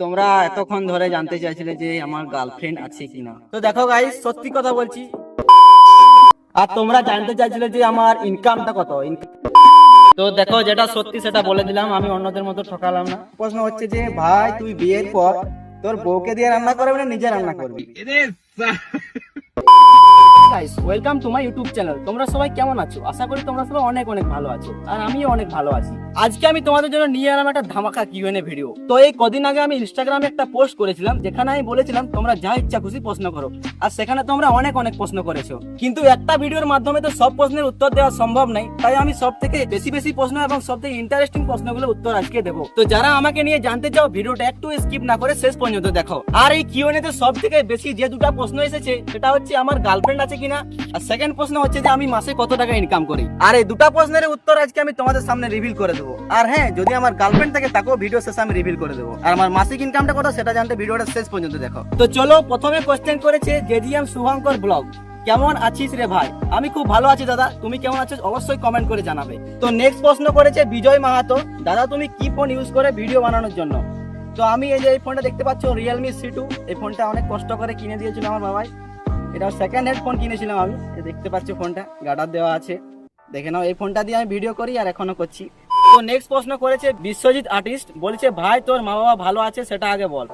তোমরা এতক্ষণ ধরে জানতে চাইছিলে যে আমার গার্লফ্রেন্ড আছে কিনা, তো দেখো গাইস সত্যি কথা বলছি। আর তোমরা জানতে চাইছিলে যে আমার ইনকামটা কত। তো দেখো যেটা সত্যি সেটা বলে দিলাম, আমি অন্যদের মতো ঠকালাম না। প্রশ্ন হচ্ছে যে ভাই তুই বিয়ের পর তোর বউকে দিয়ে রান্না করবি না নিজে রান্না করবি? Guys welcome to my YouTube channel. তোমরা সবাই কেমন আছো? আশা করি তোমরা সবাই অনেক অনেক ভালো আছো, আর আমিও অনেক ভালো আছি। আজকে আমি তোমাদের জন্য নিয়ে এলাম একটা ধামাকা কিউএনএ ভিডিও। তো এই কদিন আগে আমি ইনস্টাগ্রামে একটা পোস্ট করেছিলাম, যেখানে আমি বলেছিলাম তোমরা যা ইচ্ছা খুশি প্রশ্ন করো, আর সেখানে তোমরা অনেক অনেক প্রশ্ন করেছো। কিন্তু একটা ভিডিওর মাধ্যমে তো সব প্রশ্নের উত্তর দেওয়া সম্ভব নাই, তাই আমি সব থেকে বেশি বেশি প্রশ্ন এবং সব থেকে ইন্টারেস্টিং প্রশ্নগুলোর উত্তর আজকে দেবো। তো যারা আমাকে নিয়ে জানতে চাও ভিডিওটা একটু স্কিপ না করে শেষ পর্যন্ত দেখো। আর এই কিউএনএ তে সব থেকে বেশি যে দুটো প্রশ্ন এসেছে সেটা হচ্ছে আমার গার্লফ্রেন্ড আছে কিনা, আর সেকেন্ড প্রশ্ন হচ্ছে যে আমি মাসে কত টাকা ইনকাম করি। আর এই দুটো প্রশ্নের উত্তর আজকে আমি তোমাদের সামনে রিভিল করে দেবো। আর হ্যাঁ, যদি আমার গার্লফ্রেন্ড থাকে তাকেও ভিডিও শেষে আমি রিভিল করে দেবো। আর আমার মাসিক ইনকামটা কত সেটা জানতে ভিডিওটা শেষ পর্যন্ত দেখো। তো চলো, প্রথমে কোশ্চেন করেছে জেজিএম শুভঙ্কর ব্লগ, কেমন আছিস রে ভাই? আমি খুব ভালো আছি দাদা, তুমি কেমন আছো অবশ্যই কমেন্ট করে জানাবে। তো নেক্সট প্রশ্ন করেছে বিজয় মাহাতো, দাদা তুমি কি ফোন ইউজ করে ভিডিও বানানোর জন্য? তো আমি এই যে এই ফোনটা দেখতে পাচ্ছ রিয়েলমি C2, এই ফোনটা অনেক কষ্ট করে কিনে দিয়েছিল আমার বাবাই। এটা সেকেন্ড হ্যান্ড ফোন কিনেছিলাম আমি। দেখতে পাচ্ছ ফোনটা গার্ডার দেওয়া আছে, দেখে নাও। এই ফোনটা দিয়ে আমি ভিডিও করি আর এখনো করছি। তো নেক্সট প্রশ্ন করেছে বিশ্বজিৎ আর্টিস্ট, বলছে ভাই তোর মা বাবা ভালো আছে সেটা আগে বল।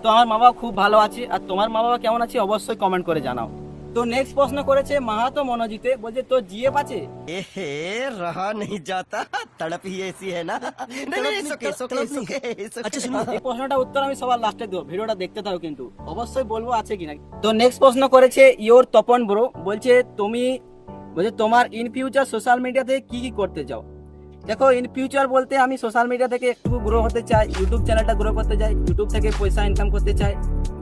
তো আমার মা বাবা খুব ভালো আছে, আর তোমার মা বাবা কেমন আছে অবশ্যই কমেন্ট করে জানাও। তো নেক্সট প্রশ্ন করেছে মাহাতো মনোজিতে, বলছে তোর জিএফ আছে? रहा नहीं जाता, तड़प ही ऐसी है ना। আচ্ছা শুনো, এই প্রশ্নটা উত্তর আমি সবার লাস্টে দেবো, ভিডিওটা দেখতে থাকো কিন্তু অবশ্যই বলবো আছে কিনা। তো নেক্সট প্রশ্ন করেছে ইওর তপন ব্রো, বলছে তোমার ইন ফিউচার সোশ্যাল মিডিয়া থেকে কি কি করতে চাও? দেখো ইন ফিউচার বলতে আমি সোশ্যাল মিডিয়া থেকে একটু গ্রো হতে চাই, ইউটিউব চ্যানেলটা গ্রো করতে চাই, ইউটিউব থেকে পয়সা ইনকাম করতে চাই।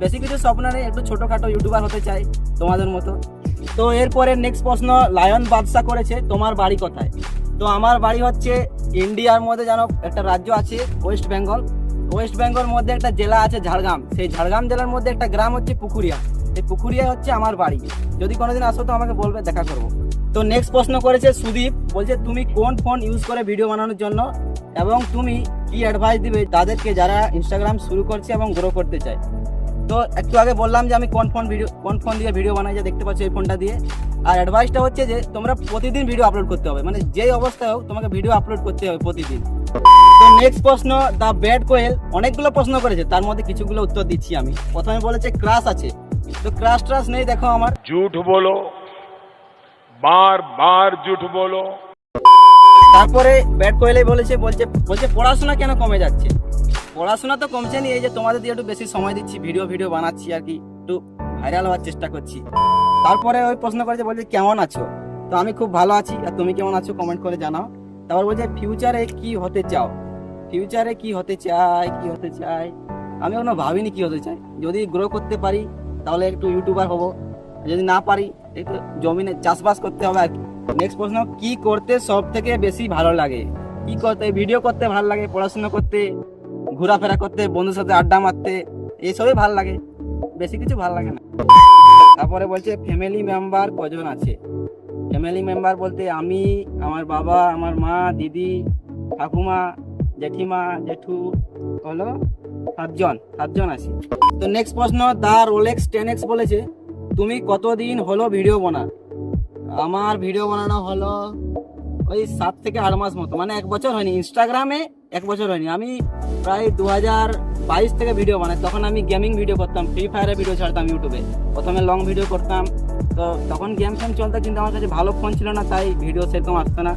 বেশি কিছু স্বপ্ন নেই, একটু ছোটখাটো ইউটিউবার হতে চাই তোমাদের মতো। তো এরপরে নেক্সট প্রশ্ন লায়ন বাদশা করেছে, তোমার বাড়ি কোথায়? তো আমার বাড়ি হচ্ছে ইন্ডিয়ার মধ্যে জানো একটা রাজ্য আছে ওয়েস্ট বেঙ্গল, ওয়েস্ট বেঙ্গল মধ্যে একটা জেলা আছে ঝাড়গ্রাম, সেই ঝাড়গ্রাম জেলার মধ্যে একটা গ্রাম হচ্ছে পুকুরিয়া, এই পুকুরিয়া হচ্ছে আমার বাড়ি। যদি কোনোদিন আসো তো আমাকে বলবে, দেখা করবো। তো নেক্সট প্রশ্ন করেছে সুদীপ, বলছে তুমি কোন ফোন ইউজ করে ভিডিও বানানোর জন্য, এবং তুমি কি অ্যাডভাইস দিবে তাদেরকে যারা ইনস্টাগ্রাম শুরু করছে এবং গ্রো করতে চায়? তো একটু আগে বললাম যে আমি কোন ফোন দিয়ে ভিডিও বানাই, যে দেখতে পাচ্ছ এই ফোনটা দিয়ে। আর অ্যাডভাইসটা হচ্ছে যে তোমরা প্রতিদিন ভিডিও আপলোড করতে হবে, মানে যেই অবস্থায় হোক তোমাকে ভিডিও আপলোড করতে হবে প্রতিদিন। তো নেক্সট প্রশ্ন দা ব্যাড কোয়েল, অনেকগুলো প্রশ্ন করেছে, তার মধ্যে কিছুগুলো উত্তর দিচ্ছি আমি। প্রথমে বলেছে ক্রাশ আছে, তো ক্রাশ ট্রাশ নেই দেখো আমার। झूठ बोलो, बार बार झूठ बोलो। তারপরে ব্যাড কোয়েলে বলছে পড়াশোনা কেন কমে যাচ্ছে? পড়াশোনা তো কমছে না, এই যে তোমাদের দিয়ে একটু বেশি সময় দিচ্ছি, ভিডিও বানাচ্ছি আর কি, একটু ভাইরাল হওয়ার চেষ্টা করছি। তারপরে ওই প্রশ্ন করেছে, বলছে কেমন আছো? তো আমি খুব ভালো আছি, আর তুমি কেমন আছো কমেন্ট করে জানাও। তারপর বলছে ফিউচারে কি হতে চাও? ফিউচারে কি হতে চাই আমি এখনো ভাবিনি কি হতে চাই। যদি গ্রো করতে পারি তাহলে একটু ইউটিউবার হব, যদি না পারি একটু জমিনে চাষবাস করতে হবে আর কি। নেক্সট প্রশ্ন, কি করতে সব থেকে বেশি ভালো লাগে? কি করতে? ভিডিও করতে ভালো লাগে, পড়াশোনা করতে, ঘোরাফেরা করতে, বন্ধুর সাথে আড্ডা মারতে, এইসবই ভালো লাগে, বেশি কিছু ভালো লাগে না। তারপরে বলছে ফ্যামিলি মেম্বার কজন আছে? ফ্যামিলি মেম্বার বলতে আমি, আমার বাবা, আমার মা, দিদি, ঠাকুমা, জেঠিমা, জেঠু, হলো সাতজন আছি। তো নেক্সট প্রশ্ন দা রোলেক্স 10X বলেছে, তুমি কতদিন হলো ভিডিও বানা? আমার ভিডিও বানানো হলো ওই 7 থেকে 8 মাস মতো, মানে 1 বছর হয়নি। ইনস্টাগ্রামে 1 বছর হয়নি, আমি প্রায় 2022 থেকে ভিডিও বানাই। তখন আমি গেমিং ভিডিও করতাম, ফ্রি ফায়ারের ভিডিও ছাড়তাম ইউটিউবে। প্রথমে লং ভিডিও করতাম, তো তখন গেম ফেম চলতো, কিন্তু আমার কাছে ভালো ফোন ছিল না, তাই ভিডিও সেরকম আসতো না।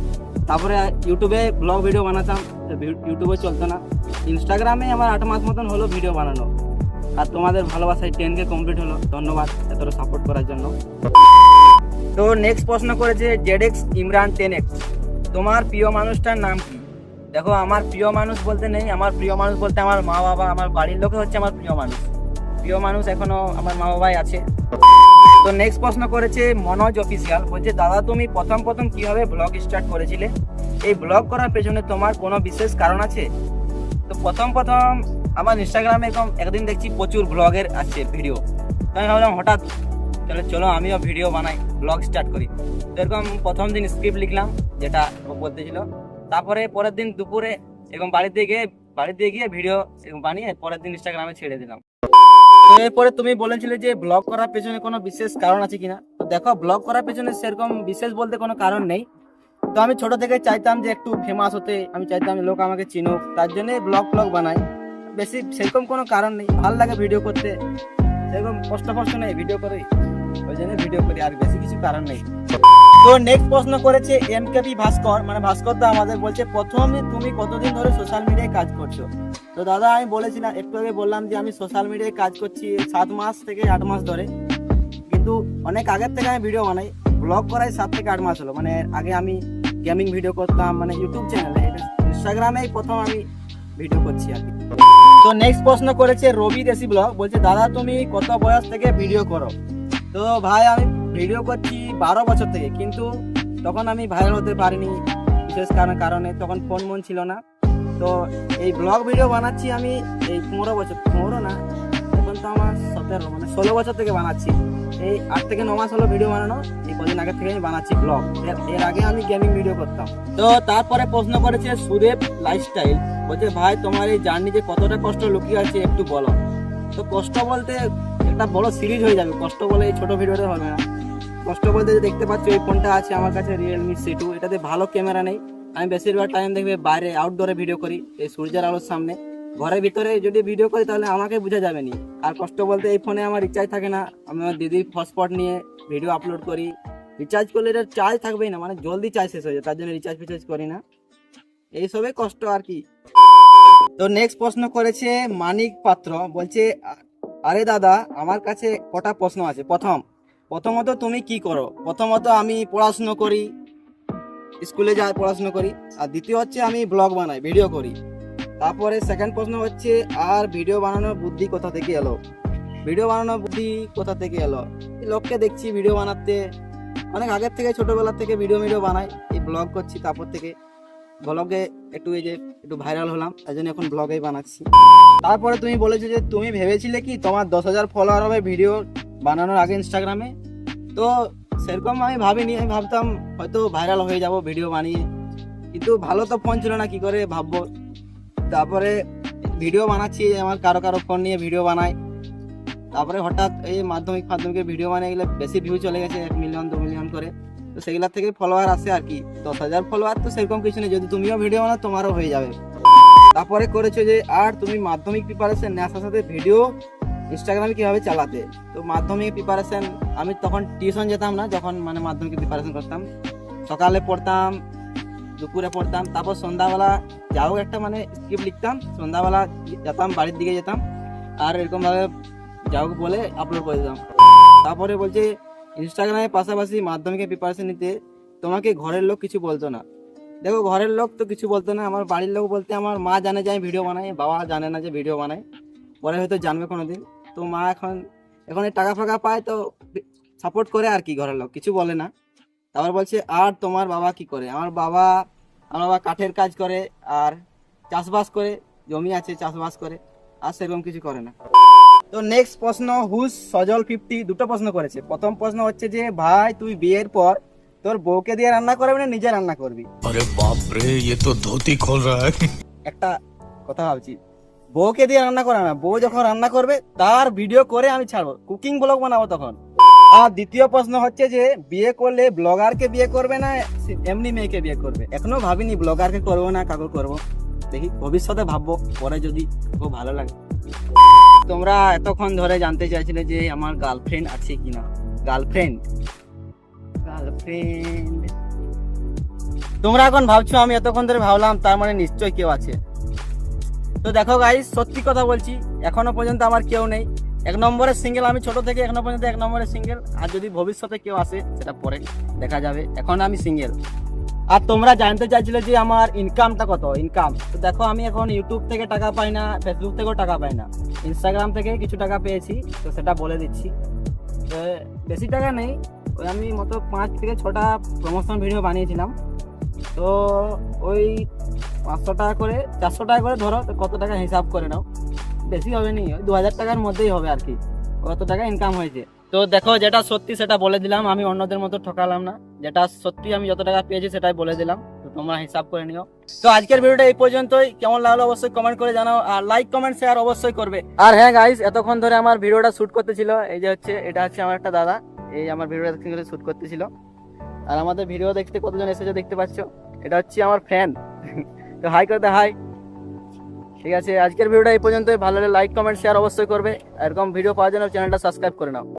তারপরে ইউটিউবে ব্লগ ভিডিও বানাতাম, ইউটিউবে চলতো না। ইনস্টাগ্রামে আমার 8 মাস মতন হলো ভিডিও বানানো। আর তোমাদের ভালোবাসায় 10K কমপ্লিট হলো, ধন্যবাদ এতটা সাপোর্ট করার জন্য। তো নেক্সট প্রশ্ন করেছে জেডএক্স ইমরান 10X, তোমার প্রিয় মানুষটার নাম কি? দেখো আমার প্রিয় মানুষ বলতে নেই, আমার প্রিয় মানুষ বলতে আমার মা বাবা, আমার বাড়ির লোকে হচ্ছে আমার প্রিয় মানুষ এখনো আমার মা বাবাই আছে। তো নেক্সট প্রশ্ন করেছে মনোজ অফিসিয়াল, বলছে দাদা তুমি প্রথম কিভাবে ব্লগ স্টার্ট করেছিলে? এই ব্লগ করার পেছনে তোমার কোনো বিশেষ কারণ আছে? তো প্রথম আমার ইনস্টাগ্রামে এরকম একদিন দেখছি প্রচুর ব্লগের আসছে ভিডিও, তো আমি ভাবলাম হঠাৎ চলো আমিও ভিডিও বানাই, ব্লগ স্টার্ট করি। তো এরকম প্রথম দিন স্ক্রিপ্ট লিখলাম যেটা ও বলতেছিল, তারপরে পরের দিন দুপুরে এরকম বাড়িতে গিয়ে বাড়ি দিয়ে গিয়ে ভিডিও বানিয়ে পরের দিন ইনস্টাগ্রামে ছেড়ে দিলাম। তো এরপরে তুমি বলেছিলে যে ব্লগ করার পেছনে কোনো বিশেষ কারণ আছে কিনা। তো দেখো, ব্লগ করার পেছনে সেরকম বিশেষ বলতে কোনো কারণ নেই। তো আমি ছোট থেকে চাইতাম যে একটু ফেমাস হতে, আমি চাইতাম লোক আমাকে চিনুক, তার জন্য ব্লগ বানাই। বেশি সেরকম কোনো কারণ নেই, ভালো লাগে ভিডিও করতে, সেরকম কষ্ট নেই, ভিডিও করি, ওই জন্য ভিডিও করি, আর বেশি কিছু কারণ নেই। তো নেক্সট প্রশ্ন করেছে এমকেপি ভাস্কর, মানে ভাস্কর দা আমাদের বলছে, প্রথমে তুমি কতদিন ধরে সোশ্যাল মিডিয়ায় কাজ করছো? তো দাদা আমি বলেছিলাম, একটু আগে বললাম যে আমি সোশ্যাল মিডিয়ায় কাজ করছি 7 মাস থেকে 8 মাস ধরে, কিন্তু অনেক আগের থেকে আমি ভিডিও বানাই। ব্লগ করাই 7 থেকে 8 মাস হলো। মানে আগে আমি গেমিং ভিডিও করতাম, মানে ইউটিউব চ্যানেলে, ইনস্টাগ্রামেই প্রথম আমি ভিডিও করছি আর কি। তো নেক্সট প্রশ্ন করেছে রবি দেশি ব্লগ, বলছে দাদা তুমি কত বয়স থেকে ভিডিও করো? তো ভাই আমি ভিডিও করছি 12 বছর থেকে, কিন্তু তখন আমি ভাইরাল হতে পারিনি বিশেষ কারণে, তখন ফোন মন ছিল না। তো এই ব্লগ ভিডিও বানাচ্ছি আমি এই 15 বছর, 15 না, এখন তো আমার 17, মানে 16 বছর থেকে বানাচ্ছি। এই 8 থেকে 9 মাস হলো ভিডিও বানানো, এই কদিন আগে থেকে আমি বানাচ্ছি ব্লগ। এর আগে আমি গেমিং ভিডিও করতাম। তো তারপরে প্রশ্ন করেছে সুদেব লাইফস্টাইল, বলছে ভাই তোমার এই জার্নিতে কতটা কষ্ট লুকিয়ে আছে একটু বলো। তো কষ্ট বলতে একটা বড় সিরিজ হয়ে যাবে, কষ্ট বলে এই ছোট ভিডিওতে হবে না। কষ্ট বলতে যে দেখতে পাচ্ছ এই ফোনটা আছে আমার কাছে রিয়েলমি C2, এটাতে ভালো ক্যামেরা নেই। আমি বেশিরভাগ টাইম দেখবে বাইরে আউটডোরে ভিডিও করি, এই সূর্যের আলোর সামনে। ঘরের ভিতরে যদি ভিডিও করি তাহলে আমাকে বোঝা যাবে না। আর কষ্ট বলতে এই ফোনে আমার রিচার্জ থাকে না, আমি আমার দিদির হটস্পট নিয়ে ভিডিও আপলোড করি। রিচার্জ করলে এটা চার্জ থাকবেই না, মানে জলদি চার্জ শেষ হয়ে যায়, তার জন্য রিচার্জ করি না। এইসবই কষ্ট আর কি। তো নেক্সট প্রশ্ন করেছে মানিক পাত্র, বলছে আরে দাদা আমার কাছে কটা প্রশ্ন আছে। প্রথমত তুমি কি করো? প্রথমত আমি পড়াশুনো করি, স্কুলে যাই, পড়াশুনো করি। আর দ্বিতীয় হচ্ছে আমি ব্লগ বানাই, ভিডিও করি। তারপরে সেকেন্ড প্রশ্ন হচ্ছে আর ভিডিও বানানোর বুদ্ধি কোথা থেকে এলো? ভিডিও বানানোর বুদ্ধি কোথা থেকে এলো? এই লোককে দেখছি ভিডিও বানাতে, অনেক আগের থেকে, ছোটবেলা থেকে ভিডিও বানাই, এই ব্লগ করছি, তারপর থেকে ব্লগে একটু ভাইরাল হলাম, তাই জন্য এখন ব্লগেই বানাচ্ছি। তারপরে তুমি বলেছো যে তুমি ভেবেছিলে কি তোমার 10,000 ফলোয়ার হবে ভিডিও বানানোর আগে ইনস্টাগ্রামে? তো সেরকম আমি ভাবিনি, আমি ভাবতাম হয়তো ভাইরাল হয়ে যাব ভিডিও বানিয়ে, কিন্তু ভালো তো ফোন ছিল না, কি করে ভাববো। তারপরে ভিডিও বানাচ্ছি, আমার কারো ফোন নিয়ে ভিডিও বানাই। তারপরে হঠাৎ এই মাধ্যমিকের ভিডিও বানিয়ে গেলে বেশি ভিউ চলে গেছে, 1 মিলিয়ন 2 মিলিয়ন করে। তো সেগুলোর থেকে ফলোয়ার আসে আর কি। 10,000 ফলোয়ার তো সেরকম কিছু নেই, যদি তুমিও ভিডিও বানাও তোমারও হয়ে যাবে। তারপরে করেছো যে আর তুমি মাধ্যমিক প্রিপারেশন নেওয়ার সাথে ভিডিও ইনস্টাগ্রামে কিভাবে চালাতে? তো মাধ্যমিক প্রিপারেশন আমি তখন টিউশন যেতাম না, যখন মানে মাধ্যমিক প্রিপারেশন করতাম। সকালে পড়তাম, দুপুরে পড়তাম, তারপর সন্ধ্যাবেলা যাও একটা মানে স্ক্রিপ্ট লিখতাম, সন্ধ্যাবেলা যেতাম, বাড়ির দিকে যেতাম, আর এরকমভাবে যাও বলে আপলোড করে দিতাম। তারপরে বলছে ইনস্টাগ্রামের পাশাপাশি মাধ্যমিকের প্রিপারেশন নিতে তোমাকে ঘরের লোক কিছু বলতো না? দেখো, ঘরের লোক তো কিছু বলতো না, আমার বাড়ির লোক বলতে আমার মা জানে যে আমি ভিডিও বানাই, বাবা জানে না যে ভিডিও বানাই, পরে হয়তো জানবে কোনোদিন। তো মা এখন এই টাকা ফাঁকা পায় তো সাপোর্ট করে আর কি, ঘরের লোক কিছু বলে না। তারপর বলছে আর তোমার বাবা কি করে? আমার বাবা কাঠের কাজ করে আর চাষবাস করে, জমি আছে চাষবাস করে, আর সেরকম কিছু করে না। তো নেক্সট প্রশ্ন হুস সজল 50 দুটো প্রশ্ন করেছে। প্রথম প্রশ্ন হচ্ছে যে ভাই তুই বিয়ের পর তোর বউকে দিয়ে রান্না করবি না নিজে রান্না করবি? अरे बाप रे ये तो धोती खोल रहा है। একটা কথা ভাবছি, বউকে দিয়ে রান্না করে না, বউ যখন রান্না করবে তার ভিডিও করে আমি ছাড়বো, কুকিং ব্লগ বানাবো তখন। আর দ্বিতীয় প্রশ্ন হচ্ছে যে বিয়ে করলে ব্লগারকে বিয়ে করবে না এমনি মেয়েকে বিয়ে করবে? এখনো ভাবিনি ব্লগারকে করবো না কাকে করবো, দেখি ভবিষ্যতে ভাববো, পরে যদি খুব ভালো লাগে। তোমরা এতক্ষণ ধরে জানতে চাইছিলে যে আমার গার্লফ্রেন্ড আছে কিনা। গার্লফ্রেন্ড তোমরা এখন ভাবছো আমি এতক্ষণ ধরে ভাবলাম, তার মানে নিশ্চয় কেউ আছে। তো দেখো গাইস, সত্যি কথা বলছি, এখনো পর্যন্ত আমার কেউ নেই। 1 নম্বরের সিঙ্গেল আমি, ছোট থেকে এখনো পর্যন্ত 1 নম্বরের সিঙ্গেল। আর যদি ভবিষ্যতে কেউ আসে সেটা পরে দেখা যাবে, এখন আমি সিঙ্গেল। আর তোমরা জানতে চাইছিলে যে আমার ইনকামটা কত। তো দেখো, আমি এখন ইউটিউব থেকে টাকা পাই না, ফেসবুক থেকেও টাকা পাই না, ইনস্টাগ্রাম থেকে কিছু টাকা পেয়েছি, তো সেটা বলে দিচ্ছি। তো বেশি টাকা নেই, ওই আমি মতো 5 থেকে 6টা প্রমোশন ভিডিও বানিয়েছিলাম। তো ওই 500 টাকা করে 400 টাকা করে ধরো, তো কত টাকা হিসাব করে নাও, বেশি হবে নি, ওই 2000 টাকার মধ্যেই হবে আর কি, কত টাকা ইনকাম হয়েছে। তো দেখো, যেটা সত্যি সেটা বলে দিলাম, আমি অন্যদের মতো ঠকালাম না, যেটা সত্যি আমি যত টাকা পেয়েছি সেটাই বলে দিলাম। তো তোমরা হিসাব করে নিও। তো আজকের ভিডিওটা এই পর্যন্তই। কেমন লাগলো অবশ্যই কমেন্ট করে জানাও, আর লাইক কমেন্ট শেয়ার অবশ্যই করবে। আর হ্যাঁ গাইস, এতক্ষণ ধরে আমার ভিডিওটা শুট করতেছিল এই যে হচ্ছে, এটা হচ্ছে আমার একটা দাদা, এই আমার ভিডিওটা শুট করতেছিল। আর আমাদের ভিডিও দেখতে কতজন এসেছে দেখতে পাচ্ছ, এটা হচ্ছে আমার ফ্যান। তো হাই করতে হাই। ঠিক আছে, আজকের ভিডিওটা এই পর্যন্তই। ভালো লাগলে লাইক কমেন্ট শেয়ার অবশ্যই করবে। এরকম ভিডিও পাওয়ার জন্য চ্যানেলটা সাবস্ক্রাইব করে নাও।